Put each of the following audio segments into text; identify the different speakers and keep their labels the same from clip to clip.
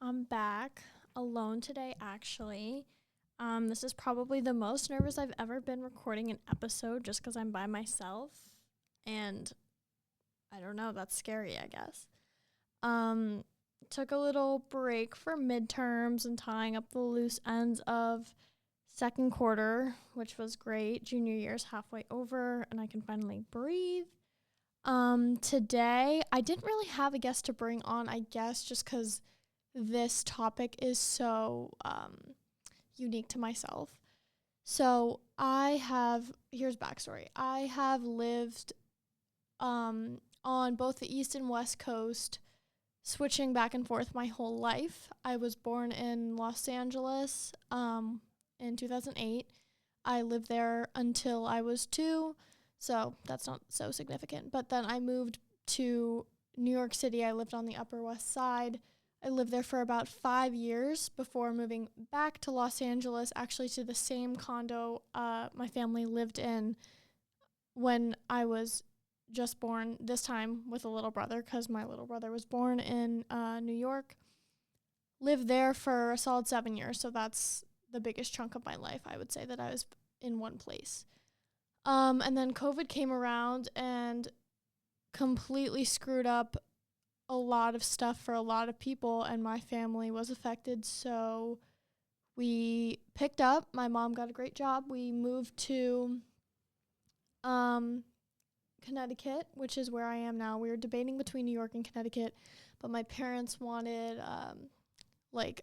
Speaker 1: I'm back alone today, actually. This is probably the most nervous I've ever been recording an episode just because I'm by myself. And I don't know, that's scary, I guess. Um, Took a little break for midterms and tying up the loose ends of second quarter, which was great. Junior year's halfway over, and I can finally breathe. Today, I didn't really have a guest to bring on, I guess, just because this topic is so unique to myself. So here's backstory. I have lived on both the East and West Coast, switching back and forth my whole life. I was born in Los Angeles in 2008. I lived there until I was 2, so that's not so significant. But then I moved to New York City. I lived on the Upper West Side. I lived there for about 5 years before moving back to Los Angeles, actually to the same condo my family lived in when I was just born, this time with a little brother because my little brother was born in New York. Lived there for a solid 7 years, so that's the biggest chunk of my life, I would say, that I was in one place. And then COVID came around and completely screwed up a lot of stuff for a lot of people, and my family was affected, so we picked up. My mom got a great job. We moved to Connecticut, which is where I am now. We were debating between New York and Connecticut, but my parents wanted like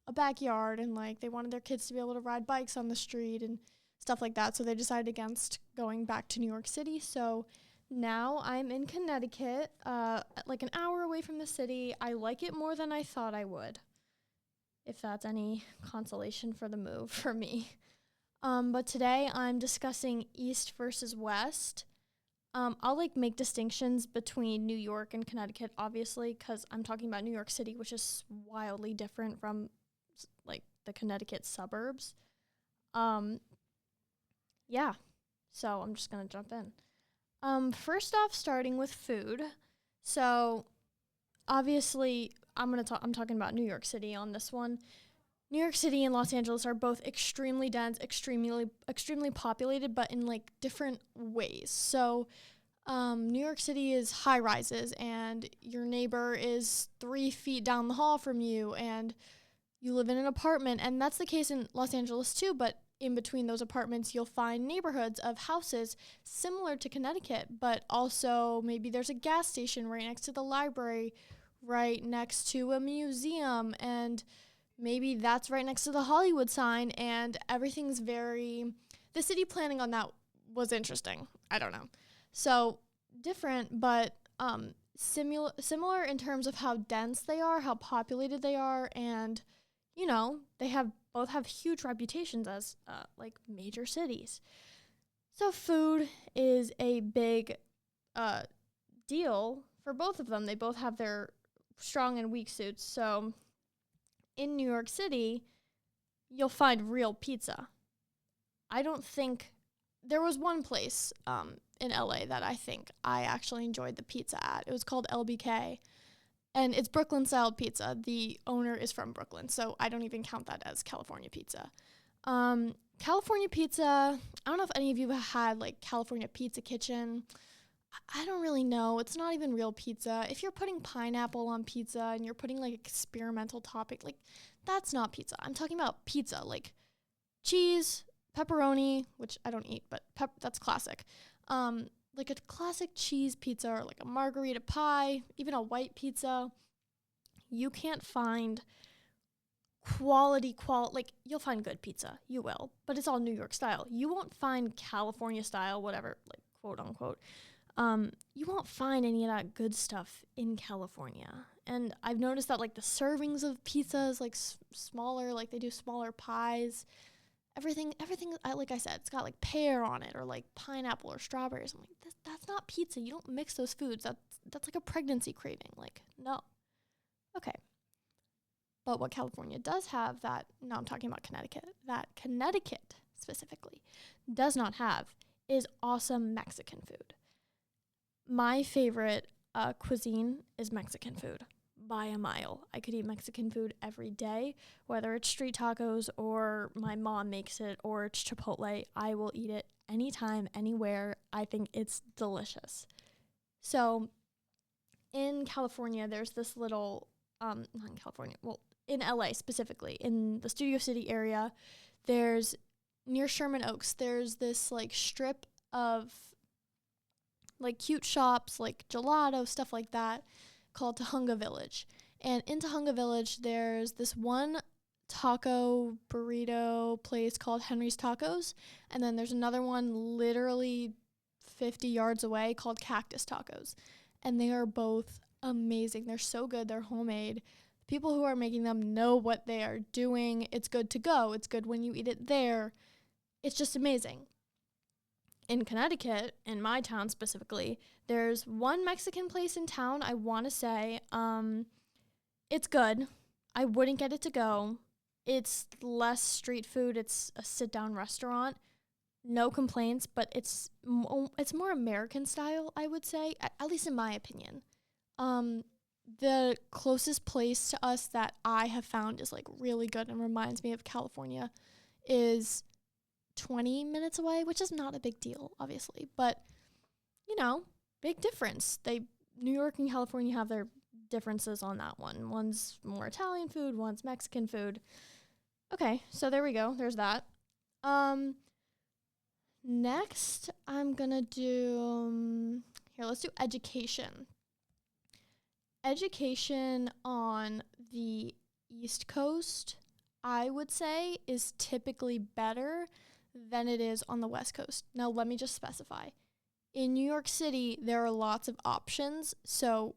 Speaker 1: a backyard, and like they wanted their kids to be able to ride bikes on the street and stuff like that, so they decided against going back to New York City. So now I'm in Connecticut, like an hour away from the city. I like it more than I thought I would, if that's any consolation for the move for me. But today I'm discussing East versus West. I'll make distinctions between New York and Connecticut, obviously, because I'm talking about New York City, which is wildly different from the Connecticut suburbs. Yeah, so I'm just gonna jump in. First off, starting with food. So obviously, I'm talking about New York City on this one. New York City and Los Angeles are both extremely dense, extremely populated, but in different ways. So New York City is high rises, and your neighbor is 3 feet down the hall from you, and you live in an apartment. And that's the case in Los Angeles too, but in between those apartments, you'll find neighborhoods of houses similar to Connecticut, but also maybe there's a gas station right next to the library, right next to a museum, and maybe that's right next to the Hollywood sign, and the city planning on that was interesting. I don't know. So different, but similar in terms of how dense they are, how populated they are, and they both have huge reputations as major cities. So food is a big deal for both of them. They both have their strong and weak suits. So in New York City, you'll find real pizza. I don't think there was one place in LA that I think I actually enjoyed the pizza at. It was called LBK. And it's Brooklyn-style pizza. The owner is from Brooklyn, so I don't even count that as California pizza. California pizza, I don't know if any of you have had, California Pizza Kitchen. I don't really know. It's not even real pizza. If you're putting pineapple on pizza and you're putting, experimental topic, that's not pizza. I'm talking about pizza, cheese, pepperoni, which I don't eat, but that's classic. A classic cheese pizza or a margarita pie, even a white pizza. You can't find quality, you'll find good pizza, you will, but it's all New York style. You won't find California style, whatever, quote unquote. You won't find any of that good stuff in California. And I've noticed that the servings of pizza is smaller, they do smaller pies. Everything, like I said, it's got pear on it or pineapple or strawberries. I'm that's not pizza. You don't mix those foods. That's a pregnancy craving. No. Okay. But what California does have now I'm talking about Connecticut, that Connecticut specifically does not have is awesome Mexican food. My favorite cuisine is Mexican food by a mile. I could eat Mexican food every day, whether it's street tacos or my mom makes it or it's Chipotle. I will eat it anytime, anywhere. I think it's delicious. So in California, there's this little, not in California, well, in LA specifically, in the Studio City area, there's near Sherman Oaks, there's this like strip of like cute shops, like gelato, stuff like that, called Tujunga Village. And in Tujunga Village, there's this one taco burrito place called Henry's Tacos. And then there's another one literally 50 yards away called Cactus Tacos. And they are both amazing. They're so good. They're homemade. People who are making them know what they are doing. It's good to go. It's good when you eat it there. It's just amazing. In Connecticut, in my town specifically, there's one Mexican place in town, I want to say. It's good. I wouldn't get it to go. It's less street food. It's a sit-down restaurant. No complaints, but it's more American style, I would say, at least in my opinion. The closest place to us that I have found is like really good and reminds me of California is 20 minutes away, which is not a big deal, obviously, but big difference. New York and California have their differences on that one. One's more Italian food, one's Mexican food. Okay, so there we go. There's that. Next, I'm gonna do let's do education. Education on the East Coast, I would say, is typically better than it is on the West Coast. Now, let me just specify. In New York City, there are lots of options, so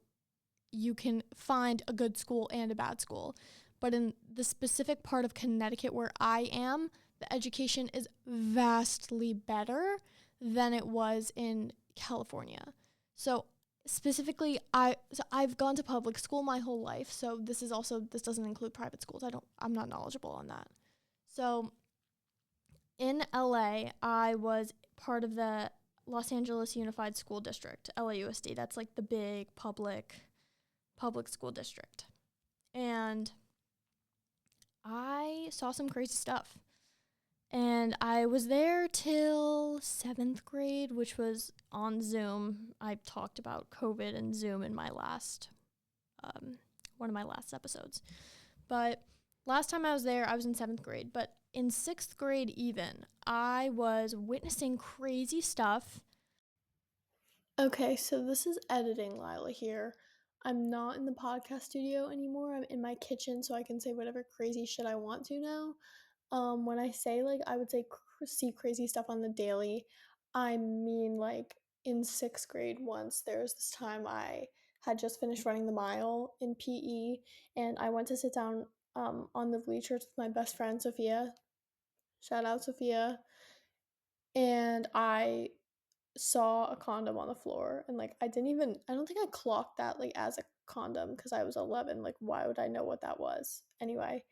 Speaker 1: you can find a good school and a bad school. But in the specific part of Connecticut where I am, the education is vastly better than it was in California. So specifically, I've gone to public school my whole life, so this doesn't include private schools. I'm not knowledgeable on that. So in LA, I was part of the Los Angeles Unified School District, LAUSD. That's like the big public school district. And I saw some crazy stuff. And I was there till 7th grade, which was on Zoom. I talked about COVID and Zoom in my last, one of my last episodes. But last time I was there, I was in 7th grade. But in 6th grade even, I was witnessing crazy stuff. Okay, so this is editing Lila here. I'm not in the podcast studio anymore. I'm in my kitchen, so I can say whatever crazy shit I want to now. When I say, I would say see crazy stuff on the daily, I mean, in 6th grade once, there was this time I had just finished running the mile in PE, and I went to sit down on the bleachers with my best friend, Sophia. Shout out, Sophia. And I saw a condom on the floor, and, I don't think I clocked that, as a condom, because I was 11. Why would I know what that was? Anyway,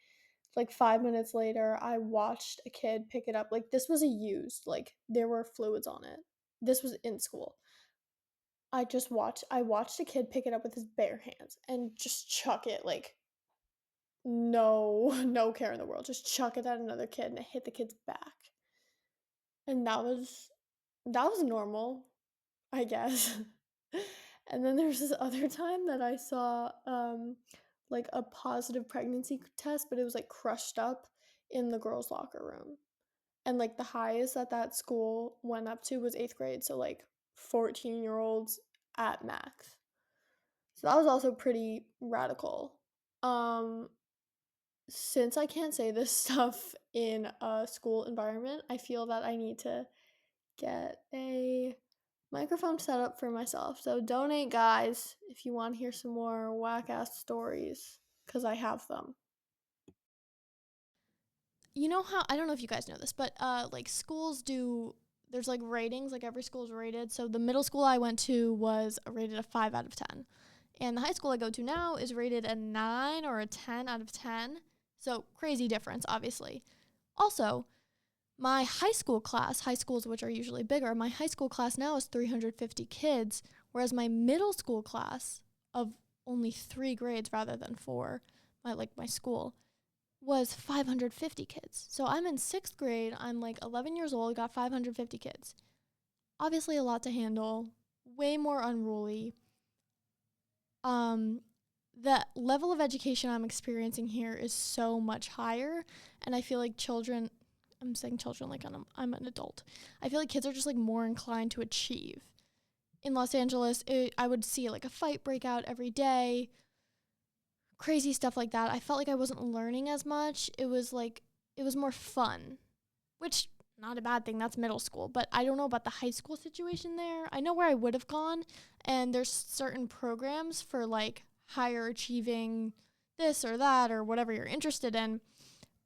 Speaker 1: 5 minutes later, I watched a kid pick it up. This was a used, there were fluids on it. This was in school. I watched a kid pick it up with his bare hands and just chuck it, no care in the world. Just chuck it at another kid, and it hit the kid's back. And that was normal, I guess. And then there's this other time that I saw, a positive pregnancy test, but it was, crushed up in the girls' locker room. And, the highest that school went up to was 8th grade, so, 14-year-olds at max. So that was also pretty radical. Since I can't say this stuff in a school environment, I feel that I need to get a microphone set up for myself. So donate, guys, if you want to hear some more whack-ass stories, because I have them. You know how, I don't know if you guys know this, but schools there's ratings, every school is rated. So the middle school I went to was rated a 5 out of 10. And the high school I go to now is rated a 9 or a 10 out of 10. So crazy difference, obviously. Also, my high schools which are usually bigger, my high school class now is 350 kids, whereas my middle school class of only 3 grades rather than 4, my school, was 550 kids. So I'm in 6th grade. I'm like 11 years old, got 550 kids. Obviously a lot to handle, way more unruly. The level of education I'm experiencing here is so much higher, and I feel like I'm saying children like I'm an adult. I feel like kids are just like more inclined to achieve. In Los Angeles, I would see like a fight break out every day, crazy stuff like that. I felt like I wasn't learning as much. It was more fun, which not a bad thing. That's middle school, but I don't know about the high school situation there. I know where I would have gone, and there's certain programs for like higher achieving this or that or whatever you're interested in.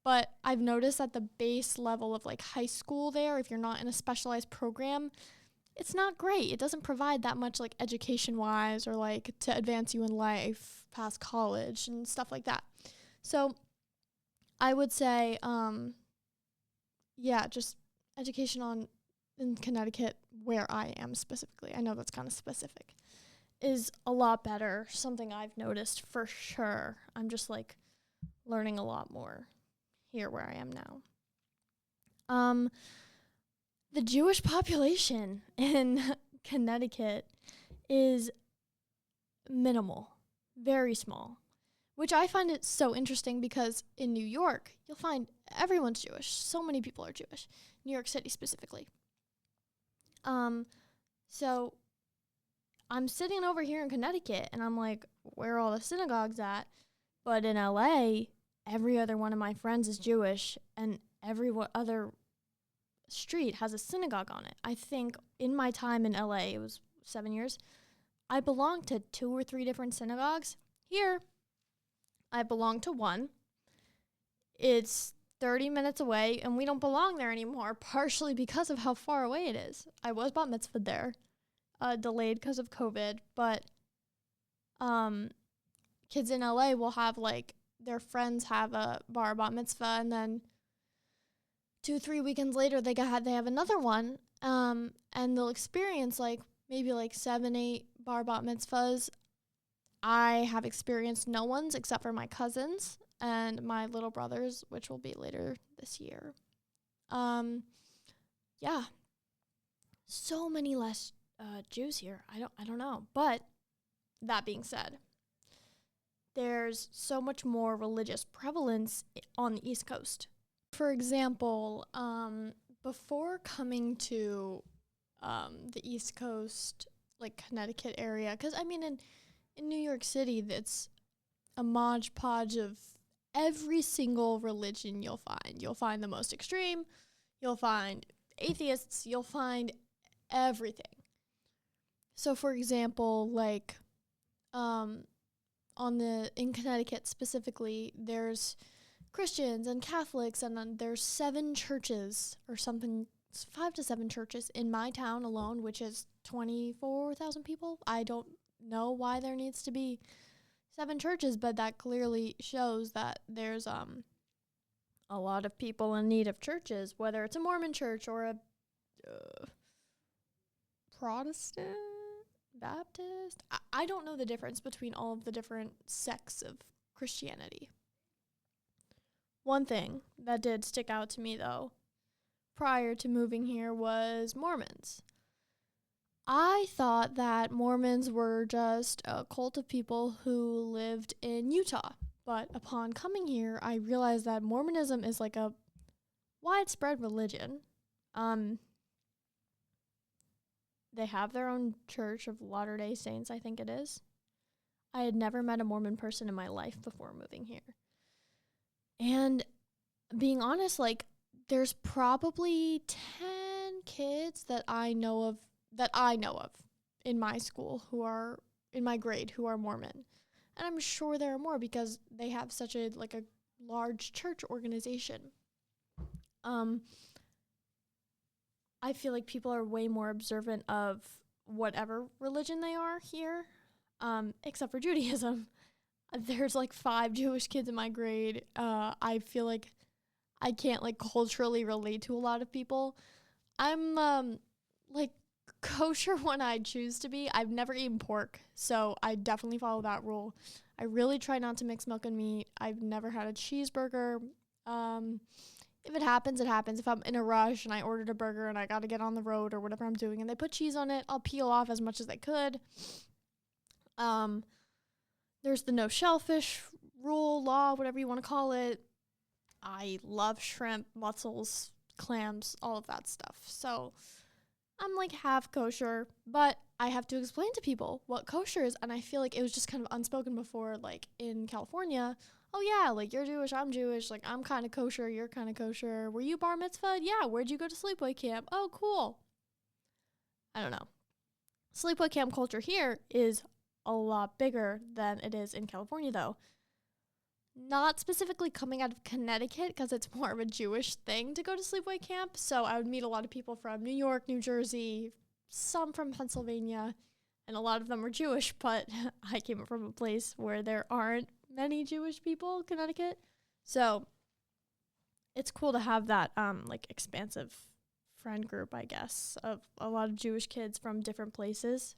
Speaker 1: But I've noticed that the base level of like high school there, if you're not in a specialized program, it's not great. It doesn't provide that much like education wise or like to advance you in life past college and stuff like that. So I would say, just education in Connecticut, where I am specifically, I know that's kind of specific, is a lot better. Something I've noticed for sure. I'm just like learning a lot more here where I am now. The Jewish population in Connecticut is minimal, very small, which I find it so interesting because in New York, you'll find everyone's Jewish. So many people are Jewish, New York City specifically. So I'm sitting over here in Connecticut and I'm like, where are all the synagogues at? But in LA, every other one of my friends is Jewish and every other street has a synagogue on it. I think in my time in LA, it was 7 years, I belonged to 2 or 3 different synagogues. Here, I belong to one. It's 30 minutes away, and we don't belong there anymore, partially because of how far away it is. I was bat mitzvahed there, delayed because of COVID, but kids in LA will have, like, their friends have a bar bat mitzvah, and then 2-3 weekends later, they have another one, and they'll experience, like, maybe, like, 7-8 bar bat mitzvahs. I have experienced no ones except for my cousins and my little brothers, which will be later this year. Yeah. So many less Jews here. I don't know. But that being said, there's so much more religious prevalence on the East Coast. For example, before coming to the East Coast, like Connecticut area, because I mean in New York City, it's a modge podge of every single religion you'll find. You'll find the most extreme, you'll find atheists, you'll find everything. So for example, like in Connecticut specifically, there's Christians and Catholics, and then there's 7 churches or something, 5 to 7 churches in my town alone, which is 24,000 people. I don't know why there needs to be 7 churches, but that clearly shows that there's a lot of people in need of churches, whether it's a Mormon church or a Protestant, Baptist. I don't know the difference between all of the different sects of Christianity. One thing that did stick out to me, though, prior to moving here was Mormons. I thought that Mormons were just a cult of people who lived in Utah. But upon coming here, I realized that Mormonism is like a widespread religion. They have their own Church of Latter-day Saints, I think it is. I had never met a Mormon person in my life before moving here. And being honest, like, there's probably 10 kids that I know of in my school who are in my grade who are Mormon. And I'm sure there are more because they have such a large church organization. I feel like people are way more observant of whatever religion they are here, except for Judaism. There's like 5 Jewish kids in my grade. I feel like I can't like culturally relate to a lot of people. I'm kosher when I choose to be. I've never eaten pork, so I definitely follow that rule. I really try not to mix milk and meat. I've never had a cheeseburger. Um, if it happens, it happens. If I'm in a rush and I ordered a burger and I got to get on the road or whatever I'm doing and they put cheese on it, I'll peel off as much as I could. Um, there's the no shellfish rule, law, whatever you want to call it. I love shrimp, mussels, clams, all of that stuff. So I'm like half kosher, but I have to explain to people what kosher is. And I feel like it was just kind of unspoken before, like in California. Oh, yeah, like you're Jewish, I'm Jewish. Like I'm kind of kosher, you're kind of kosher. Were you bar mitzvahed? Yeah. Where'd you go to sleepaway camp? Oh, cool. I don't know. Sleepaway camp culture here is a lot bigger than it is in California, though. Not specifically coming out of Connecticut because it's more of a Jewish thing to go to sleepaway camp. So I would meet a lot of people from New York, New Jersey, some from Pennsylvania, and a lot of them were Jewish, but I came from a place where there aren't many Jewish people, Connecticut. So it's cool to have that like expansive friend group, I guess, of a lot of Jewish kids from different places.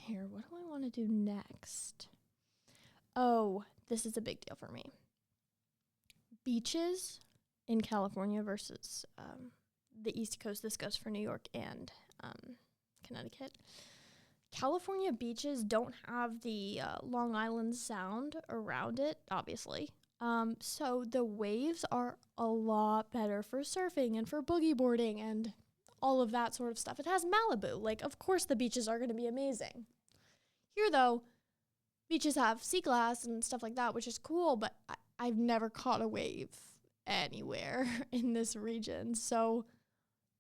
Speaker 1: Here, what do I want to do next? Oh, this is a big deal for me. Beaches in California versus the East Coast. This goes for New York and Connecticut. California beaches don't have the Long Island Sound around it, obviously. So the waves are a lot better for surfing and for boogie boarding and all of that sort of stuff. It has Malibu. Like, of course the beaches are going to be amazing. Here, though, beaches have sea glass and stuff like that, which is cool, but I've never caught a wave anywhere in this region. So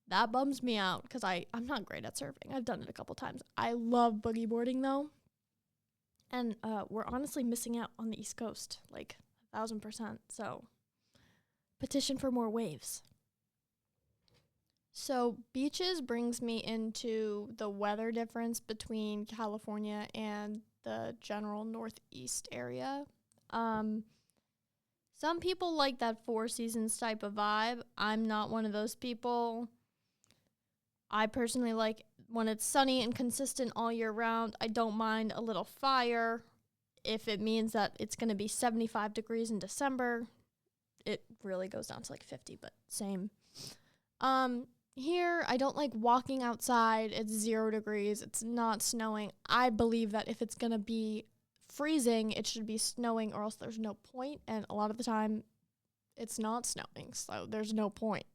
Speaker 1: that bums me out because I'm not great at surfing. I've done it a couple times. I love boogie boarding, though. And we're honestly missing out on the East Coast, like 1,000%. So petition for more waves. So beaches brings me into the weather difference between California and the general Northeast area. Some people like that Four Seasons type of vibe. I'm not one of those people. I personally like when it's sunny and consistent all year round. I don't mind a little fire. If it means that it's going to be 75 degrees in December, it really goes down to like 50, but same. Here, I don't like walking outside. It's 0 degrees. It's not snowing. I believe that if it's going to be freezing, it should be snowing or else there's no point. And a lot of the time, it's not snowing, so there's no point.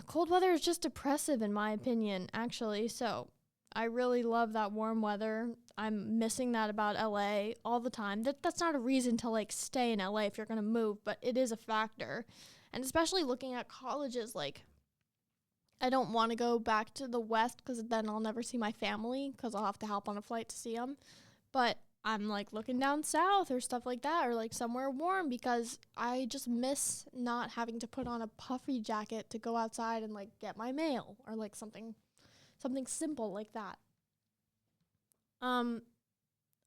Speaker 1: Cold weather is just oppressive in my opinion, actually. So I really love that warm weather. I'm missing that about LA all the time. That's not a reason to like stay in LA if you're going to move, but it is a factor. And especially looking at colleges, like, I don't want to go back to the West because then I'll never see my family because I'll have to hop on a flight to see them. But I'm, like, looking down south or stuff like that or, like, somewhere warm because I just miss not having to put on a puffy jacket to go outside and, like, get my mail or, like, something simple like that.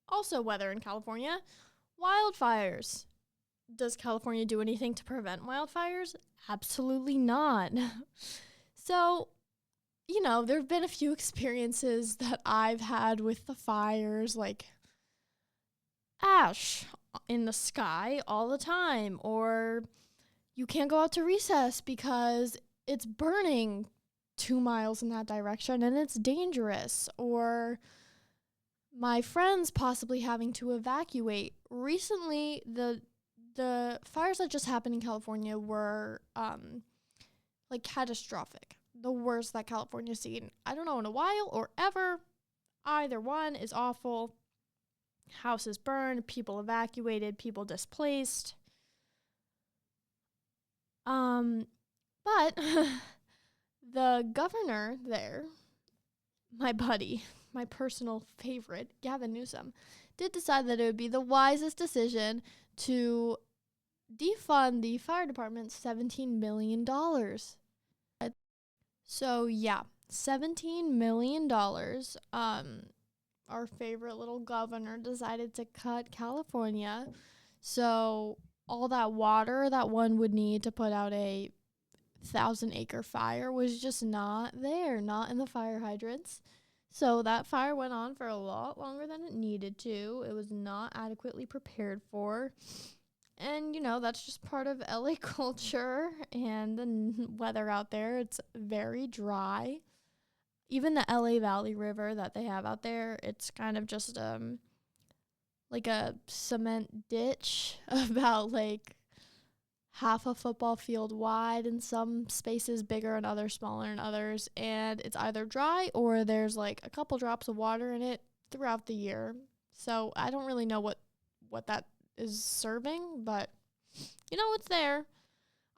Speaker 1: Also weather in California, wildfires. Does California do anything to prevent wildfires? Absolutely not. So, you know, there have been a few experiences that I've had with the fires, like ash in the sky all the time, or you can't go out to recess because it's burning 2 miles in that direction and it's dangerous, or my friends possibly having to evacuate. Recently, the fires that just happened in California were, like, catastrophic. The worst that California's seen, I don't know, in a while or ever. Either one is awful. Houses burned, people evacuated, people displaced. But the governor there, my buddy, my personal favorite, Gavin Newsom, did decide that it would be the wisest decision to defund the fire department $17 million. So, yeah, $17 million. Our favorite little governor decided to cut California. So, all that water that one would need to put out a Thousand Acre Fire was just not there, not in the fire hydrants. So that fire went on for a lot longer than it needed to. It was not adequately prepared for. And, that's just part of LA culture and the weather out there. It's very dry. Even the LA Valley River that they have out there, it's kind of just like a cement ditch about like half a football field wide, in some spaces bigger and others smaller and others, and it's either dry or there's like a couple drops of water in it throughout the year. So I don't really know what that is serving, but it's there.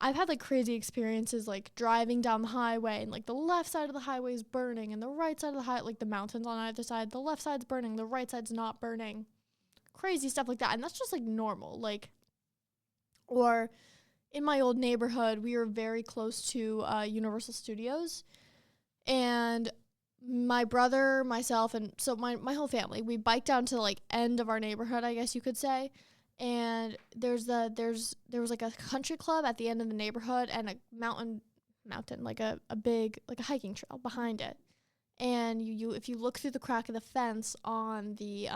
Speaker 1: I've had like crazy experiences like driving down the highway and like the left side of the highway is burning and the right side of the highway, like the mountains on either side, the left side's burning, the right side's not burning. Crazy stuff like that. And that's just like normal. Like, or in my old neighborhood, we were very close to Universal Studios, and my brother, myself, and so my whole family, we biked down to like end of our neighborhood, I guess you could say, and there was like a country club at the end of the neighborhood and a mountain, like a big, like a hiking trail behind it, and you if you look through the crack of the fence on the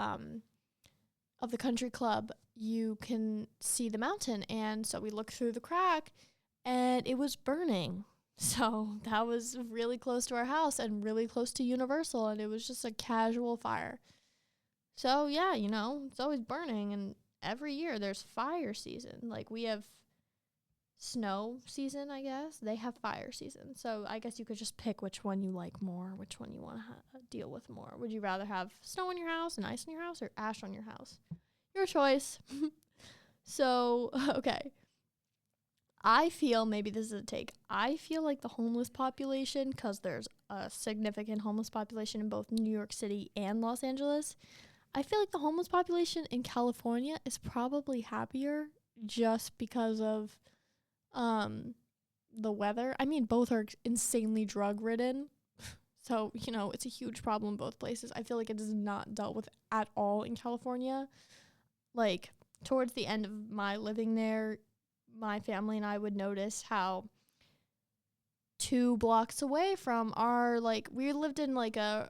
Speaker 1: of the country club, you can see the mountain. And so we looked through the crack and it was burning. So that was really close to our house and really close to Universal, and it was just a casual fire. So yeah, it's always burning, and every year there's fire season. Like we have snow season, I guess. They have fire season. So I guess you could just pick which one you like more, which one you want to deal with more. Would you rather have snow in your house and ice in your house, or ash on your house? Your choice. So, okay. I feel, maybe this is a take, I feel like the homeless population, because there's a significant homeless population in both New York City and Los Angeles, I feel like the homeless population in California is probably happier just because of the weather. I mean, both are insanely drug-ridden. So, it's a huge problem in both places. I feel like it is not dealt with at all in California. Like, towards the end of my living there, my family and I would notice how 2 blocks away from our, like, we lived in, like, a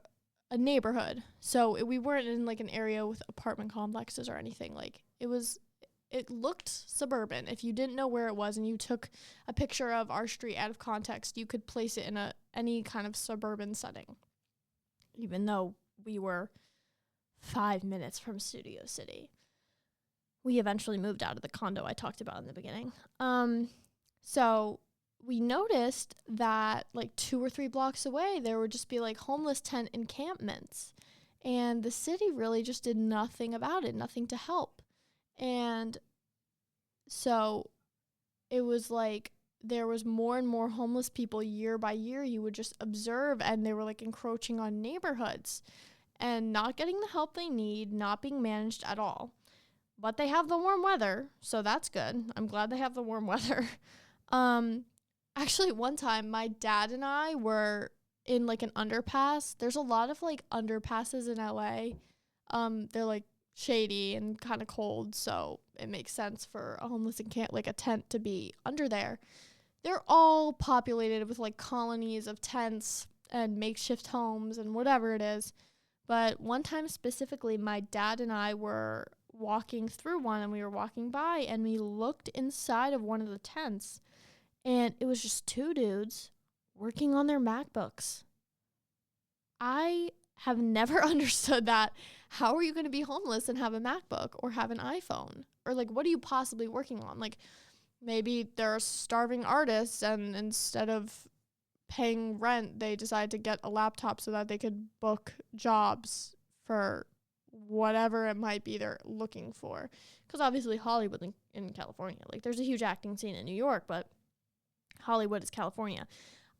Speaker 1: neighborhood. So we weren't in, like, an area with apartment complexes or anything. Like, it looked suburban. If you didn't know where it was and you took a picture of our street out of context, you could place it in any kind of suburban setting, even though we were 5 minutes from Studio City. We eventually moved out of the condo I talked about in the beginning. So we noticed that like 2 or 3 blocks away, there would just be like homeless tent encampments. And the city really just did nothing about it, nothing to help. And so it was like there was more and more homeless people year by year. You would just observe, and they were like encroaching on neighborhoods and not getting the help they need, not being managed at all. But they have the warm weather, so that's good. I'm glad they have the warm weather. Actually, one time, my dad and I were in, like, an underpass. There's a lot of, like, underpasses in LA. They're, like, shady and kind of cold, so it makes sense for a homeless like, a tent to be under there. They're all populated with, like, colonies of tents and makeshift homes and whatever it is. But one time specifically, my dad and I were walking through one, and we were walking by, and we looked inside of one of the tents, and it was just 2 dudes working on their MacBooks. I have never understood that. How are you going to be homeless and have a MacBook or have an iPhone? Or like, what are you possibly working on? Like, maybe they're starving artists, and instead of paying rent, they decide to get a laptop so that they could book jobs for whatever it might be they're looking for. Because obviously Hollywood in California, like there's a huge acting scene in New York, but Hollywood is California.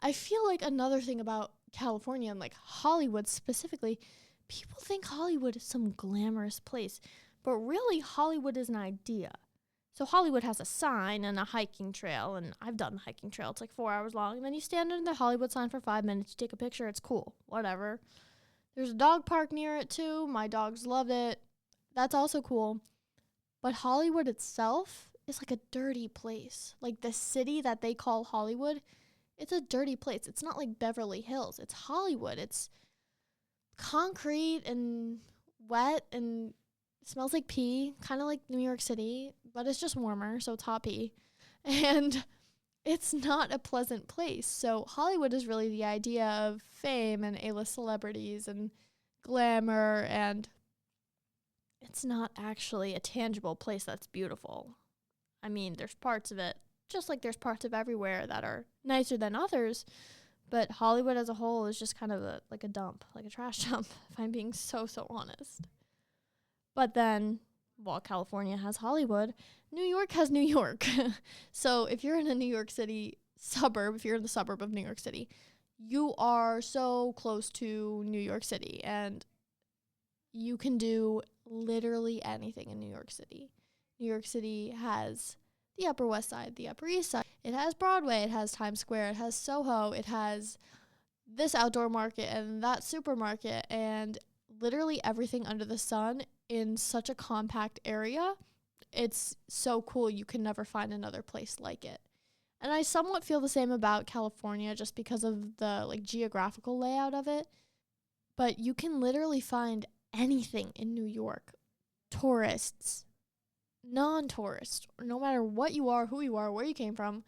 Speaker 1: I feel like another thing about California and like Hollywood specifically, people think Hollywood is some glamorous place, but really Hollywood is an idea. So Hollywood has a sign and a hiking trail, and I've done the hiking trail. It's like 4 hours long, and then you stand under the Hollywood sign for 5 minutes, you take a picture, it's cool, whatever. There's a dog park near it too. My dogs love it. That's also cool. But Hollywood itself is like a dirty place. Like the city that they call Hollywood it's a dirty place. It's not like Beverly Hills. It's Hollywood. It's concrete and wet and smells like pee, kind of like New York City, but it's just warmer, so it's hot pee. And it's not a pleasant place. So Hollywood is really the idea of fame and A-list celebrities and glamour, and it's not actually a tangible place that's beautiful. I mean, there's parts of it, just like there's parts of everywhere that are nicer than others, but Hollywood as a whole is just kind of like a dump, like a trash dump, if I'm being so honest. But then, while California has Hollywood, New York has New York. So if you're in a New York City suburb, if you're in the suburb of New York City, you are so close to New York City, and you can do literally anything in New York City. New York City has the Upper West Side, the Upper East Side. It has Broadway, it has Times Square, it has Soho, it has this outdoor market and that supermarket, and literally everything under the sun in such a compact area. It's so cool. You can never find another place like it. And I somewhat feel the same about California just because of the like geographical layout of it. But you can literally find anything in New York. Tourists, non-tourists, no matter what you are, who you are, where you came from,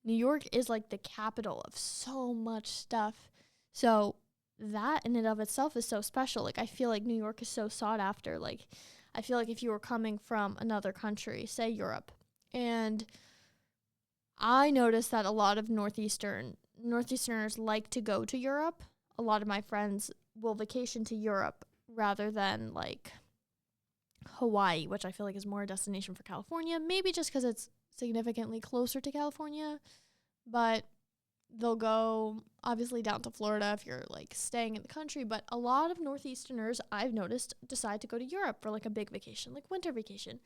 Speaker 1: New York is like the capital of so much stuff. So that in and of itself is so special. Like, I feel like New York is so sought after. Like, I feel like if you were coming from another country, say Europe, and I noticed that a lot of Northeasterners like to go to Europe. A lot of my friends will vacation to Europe rather than like Hawaii, which I feel like is more a destination for California, maybe just because it's significantly closer to California, but they'll go obviously down to Florida if you're like staying in the country. But a lot of Northeasterners I've noticed decide to go to Europe for like a big vacation, like winter vacation.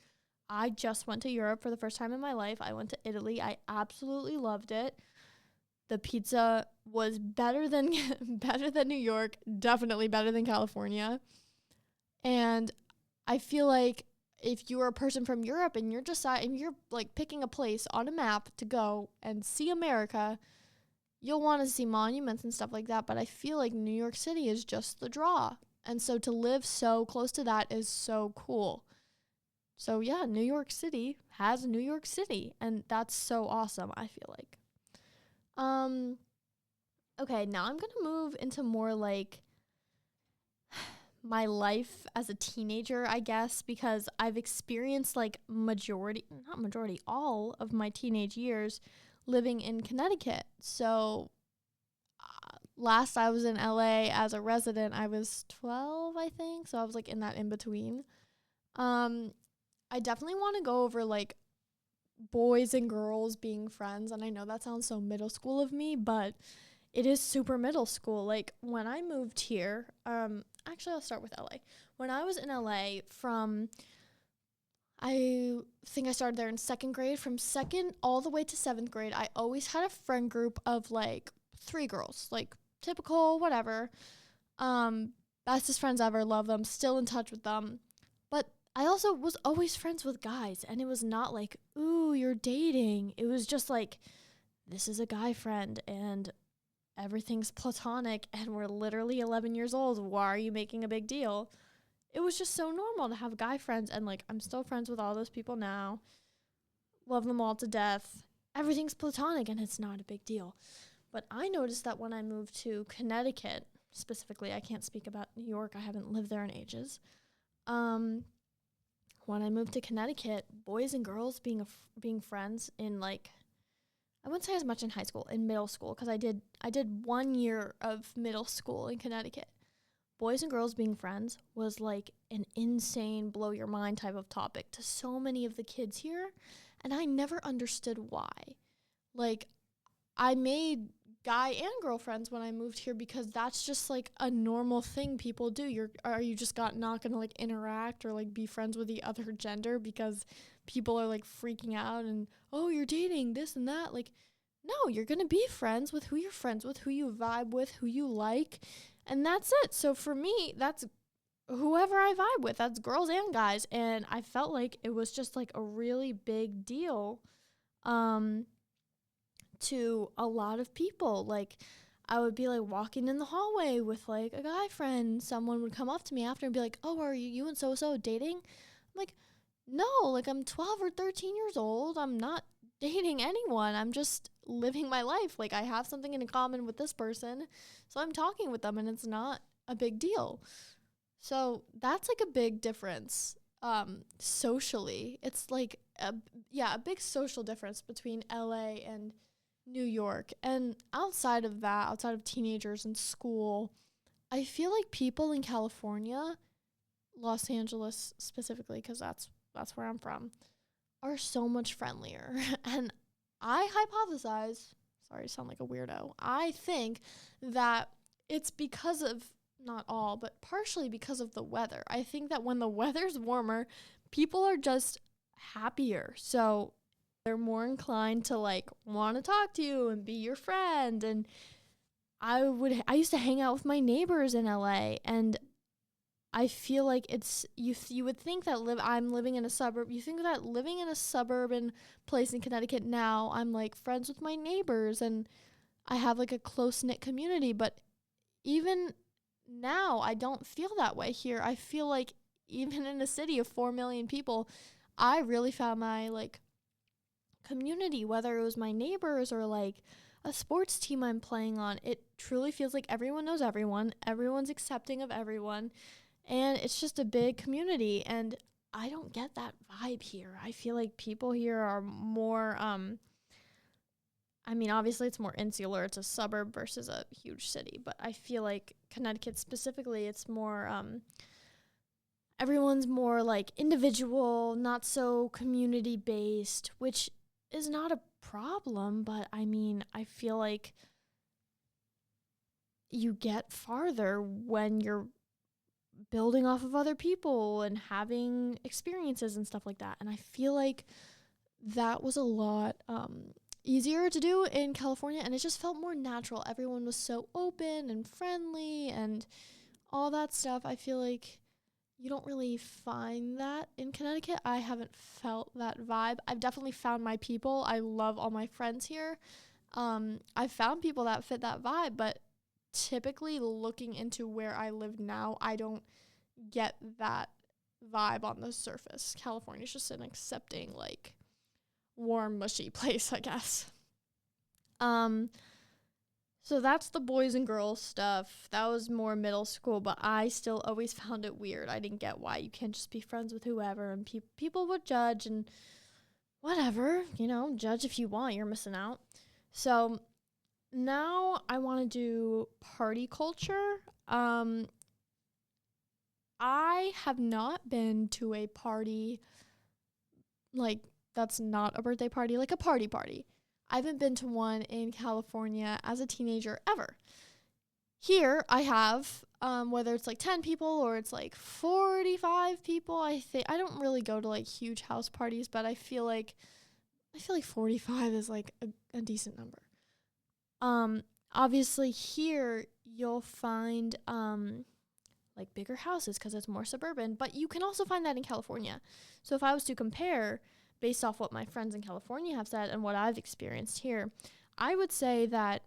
Speaker 1: I just went to Europe for the first time in my life. I went to Italy. I absolutely loved it. The pizza was better than better than New York, definitely better than California. And I feel like if you are a person from Europe and you're like picking a place on a map to go and see America, you'll want to see monuments and stuff like that, but I feel like New York City is just the draw. And so to live so close to that is so cool. So yeah, New York City has New York City, and that's so awesome, I feel like. Okay, now I'm going to move into more like my life as a teenager, I guess, because I've experienced like all of my teenage years living in Connecticut. So last I was in LA as a resident, I was 12, I think. So I was like in that in between. I definitely want to go over like boys and girls being friends. And I know that sounds so middle school of me, but it is super middle school. Like when I moved here, actually I'll start with LA. When I was in LA I think I started there in second grade. From second all the way to seventh grade, I always had a friend group of like 3 girls, like typical, whatever. Bestest friends ever, love them, still in touch with them. But I also was always friends with guys, and it was not like, ooh, you're dating. It was just like, this is a guy friend, and everything's platonic, and we're literally 11 years old. Why are you making a big deal? It was just so normal to have guy friends, and like I'm still friends with all those people now. Love them all to death. Everything's platonic, and it's not a big deal. But I noticed that when I moved to Connecticut, specifically, I can't speak about New York. I haven't lived there in ages. When I moved to Connecticut, boys and girls being friends in like, I wouldn't say as much in high school, in middle school, because I did 1 year of middle school in Connecticut. Boys and girls being friends was like an insane blow your mind type of topic to so many of the kids here, and I never understood why. Like, I made guy and girl friends when I moved here because that's just like a normal thing people do. Are you just not gonna like interact or like be friends with the other gender because people are like freaking out and, oh, you're dating this and that? Like, no, you're gonna be friends with who you're friends with, who you vibe with, who you like, and that's it. So for me, that's whoever I vibe with. That's girls and guys, and I felt like it was just like a really big deal to a lot of people. Like, I would be like walking in the hallway with like a guy friend. Someone would come up to me after and be like, "Oh, are you and so dating?" I'm like, "No, like I'm 12 or 13 years old. I'm not dating anyone. I'm just living my life. Like, I have something in common with this person, so I'm talking with them, and it's not a big deal." So that's like a big difference socially. It's like a big social difference between LA and New York. And outside of that, outside of teenagers and school, I feel like people in California, Los Angeles specifically, because that's where I'm from, are so much friendlier. And I hypothesize, sorry to sound like a weirdo, I think that it's because of, not all, but partially because of the weather. I think that when the weather's warmer, people are just happier. So they're more inclined to like want to talk to you and be your friend. And I used to hang out with my neighbors in LA, and I feel like it's you would think that I'm living in a suburb. You think that living in a suburban place in Connecticut now, I'm like friends with my neighbors and I have like a close-knit community, but even now I don't feel that way here. I feel like even in a city of 4 million people, I really found my like community, whether it was my neighbors or like a sports team I'm playing on. It truly feels like everyone knows everyone, everyone's accepting of everyone, and it's just a big community. And I don't get that vibe here. I feel like people here are more I mean, obviously it's more insular. It's a suburb versus a huge city, but I feel like Connecticut specifically, it's more everyone's more like individual, not so community based, which is not a problem, but I mean, I feel like you get farther when you're building off of other people and having experiences and stuff like that. And I feel like that was a lot easier to do in California, and it just felt more natural. Everyone was so open and friendly and all that stuff. I feel like you don't really find that in Connecticut. I haven't felt that vibe. I've definitely found my people. I love all my friends here. I've found people that fit that vibe, but typically looking into where I live now, I don't get that vibe on the surface. California's just an accepting, like, warm, mushy place, I guess. So that's the boys and girls stuff. That was more middle school, but I still always found it weird. I didn't get why you can't just be friends with whoever, and people would judge and whatever, judge if you want, you're missing out. So now I want to do party culture. I have not been to a party like that's not a birthday party, like a party. I haven't been to one in California as a teenager ever. Here I have, whether it's like 10 people or it's like 45 people. I don't really go to like huge house parties, but I feel like 45 is like a decent number. Obviously here you'll find like bigger houses because it's more suburban, but you can also find that in California. So if I was to compare based off what my friends in California have said and what I've experienced here, I would say that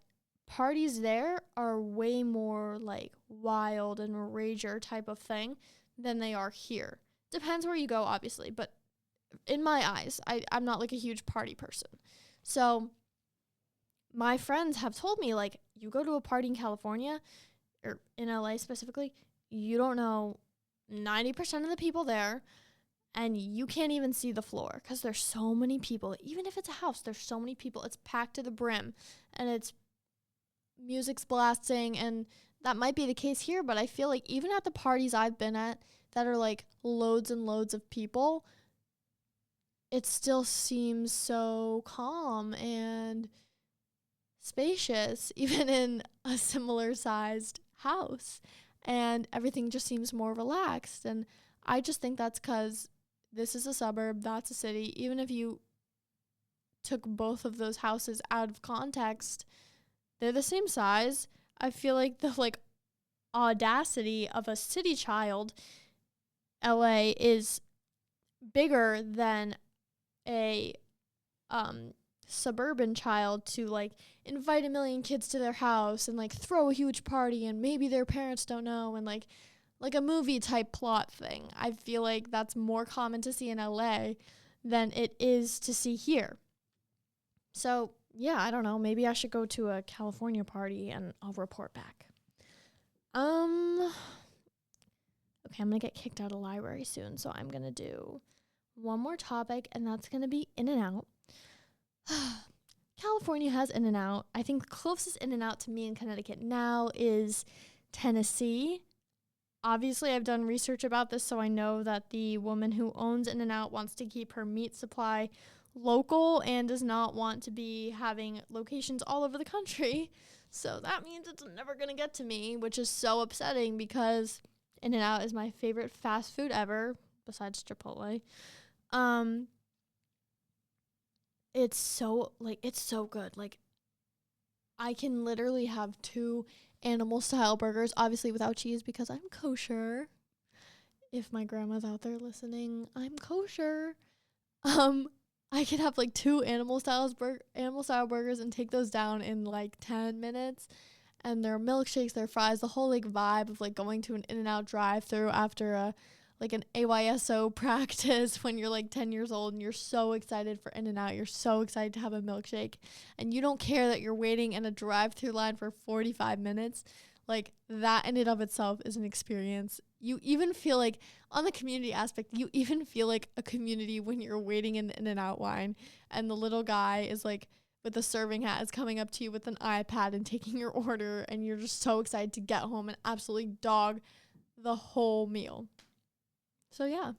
Speaker 1: parties there are way more like wild and rager type of thing than they are here. Depends where you go, obviously, but in my eyes, I'm not like a huge party person. So my friends have told me, like, you go to a party in California, or in LA specifically, you don't know 90% of the people there, and you can't even see the floor because there's so many people. Even if it's a house, there's so many people. It's packed to the brim, and it's music's blasting, and that might be the case here, but I feel like even at the parties I've been at that are like loads and loads of people, it still seems so calm and spacious, even in a similar sized house, and everything just seems more relaxed. And I just think that's because this is a suburb, that's a city. Even if you took both of those houses out of context, they're the same size. I feel like the like audacity of a city child, LA is bigger than a suburban child to like invite a million kids to their house and like throw a huge party and maybe their parents don't know and like a movie type plot thing. I feel like that's more common to see in LA than it is to see here. So, yeah, I don't know. Maybe I should go to a California party and I'll report back. Okay, I'm going to get kicked out of library soon, so I'm going to do one more topic, and that's going to be In-N-Out. California has In-N-Out. I think the closest In-N-Out to me in Connecticut now is Tennessee. Obviously, I've done research about this, so I know that the woman who owns In-N-Out wants to keep her meat supply local and does not want to be having locations all over the country. So that means it's never going to get to me, which is so upsetting because In-N-Out is my favorite fast food ever, besides Chipotle. It's so good. Like, I can literally have 2 animal style burgers, obviously without cheese because I'm kosher. If my grandma's out there listening, I'm kosher. I can have like 2 animal style burgers and take those down in like 10 minutes. And their milkshakes, their fries, the whole like vibe of like going to an In-N-Out drive-through after an AYSO practice when you're like 10 years old and you're so excited for In-N-Out. You're so excited to have a milkshake and you don't care that you're waiting in a drive-through line for 45 minutes. Like, that in and of itself is an experience. You even feel like, on the community aspect, you even feel like a community when you're waiting in the In-N-Out line and the little guy is like, with a serving hat, is coming up to you with an iPad and taking your order, and you're just so excited to get home and absolutely dog the whole meal. So yeah.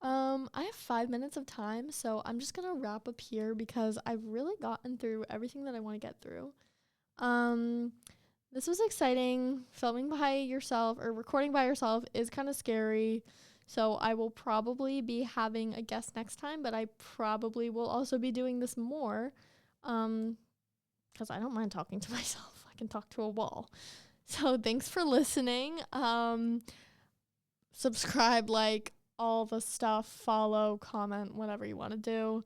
Speaker 1: I have 5 minutes of time, so I'm just gonna wrap up here because I've really gotten through everything that I want to get through. This was exciting. Filming by yourself or recording by yourself is kind of scary. So I will probably be having a guest next time, but I probably will also be doing this more because I don't mind talking to myself. I can talk to a wall. So thanks for listening. Subscribe, like, all the stuff, follow, comment, whatever you want to do.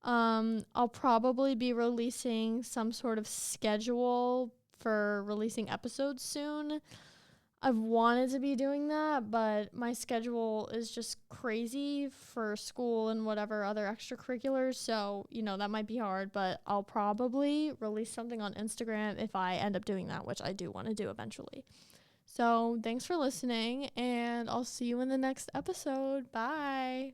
Speaker 1: I'll probably be releasing some sort of schedule for releasing episodes soon. I've wanted to be doing that, but my schedule is just crazy for school and whatever other extracurriculars. So, that might be hard, but I'll probably release something on Instagram if I end up doing that, which I do want to do eventually. So, thanks for listening, and I'll see you in the next episode. Bye.